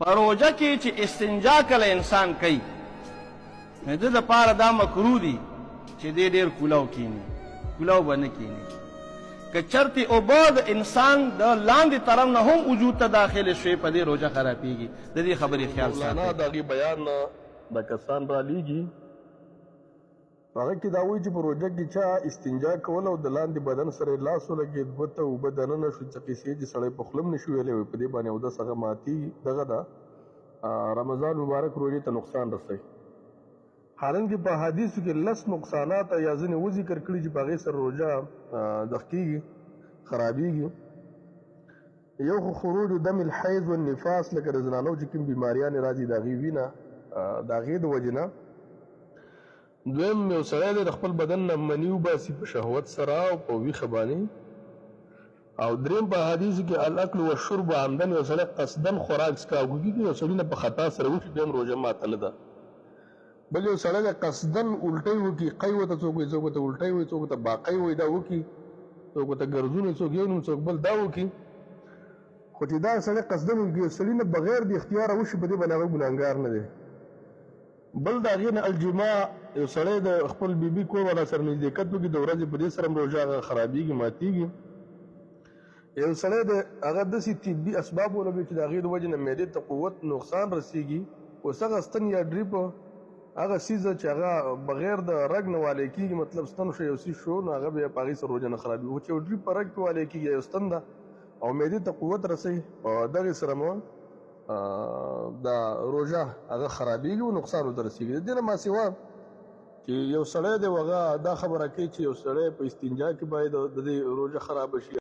په روژه کې چې استنجا کله انسان کوي نو د دپاره دا مکروه دي چې دی ډېر کولاو کیني، کولاو به نه کیني. که چرتې اوبه د انسان د لاندې طرف نه هم وجود ته داخلې شوې په دې روژه خرابېږي. د دې خبرې خیال ساتئ. مولانا د هغې بیان د کسان رالیږي په هغه کې دا وایي چې په روژه کې چا استنجا کول او د لاندې بدن سره یې لاس ولګېد، دوه ته اوبه دننه شو، څه قیسې چې سړی په خوله هم نشي ویلی وي، په دې باندې اودس هغه ماتېږي. دغه ده رمضان مبارک روژې ته نقصان رسوي. حالانکې په حدیثو کې لس نقصانات یا ځینې وذکر کړي چې په هغې سره روژه دغ کېږي، خرابېږي. یو خو خروج دم الحیض والنفاس، لکه د زنانو چې کوم بیماریانې راځي د هغې وینه د هغې د وجې نه. دویم یو سړی دی د خپل بدن نه مني وباسي په شهوت سره او په ویښه باندې. او دریم په حدیثو کې الاکل والشرب عمدن، یو سړی قصدن خوراک څښاک کېږي، یو سړي نه په خطا سره وشي بیا هم روژه ماته نه ده. بل یو سړی د قصدن الټۍ وکړي، قی ورته څوک وایي، څوک ورته الټۍ وایي، څوک ورته باقی وایي، دا وکړي، څوک ورته ګرځون، څوک یو نوم څوک بل، دا وکړي. خو چې دا سړی قصدن وکړي یو سړي نه بغیر د اختیاره وشي په دې باندې هغه ګناهګار نه دی. بل د هغې نه الجماع، یو سړی د خپل بیبي کور والا سره نزدېکت وکړي د ورځې په دې سره هم روژه هغه خرابېږي، ماتېږي. یو سړی د هغه داسې طبي اسباب ولګوي چې د هغې د وجې نه معدې ته قوت نقصان رسېږي، اوس هغه ستن یا ډریپ هغه څیزه چې هغه بغیر د رګ نه والی کېږي، مطلب ستن شو یو څیز شو نو هغه بیا په هغې سره روژه نه خرابېږي. خو چې یو ډریپ په رګ کې والی کېږي یو ستن ده او معدې ته قوت رسوي، په دغې سره مو دا روژه هغه خرابېږي او نقصان ورته رسېږي. د دې نه ماسیوا چې یو سړی دی هغه دا خبره کوي چې یو سړی په استنجا کې باید د دې روژه خرابه شي.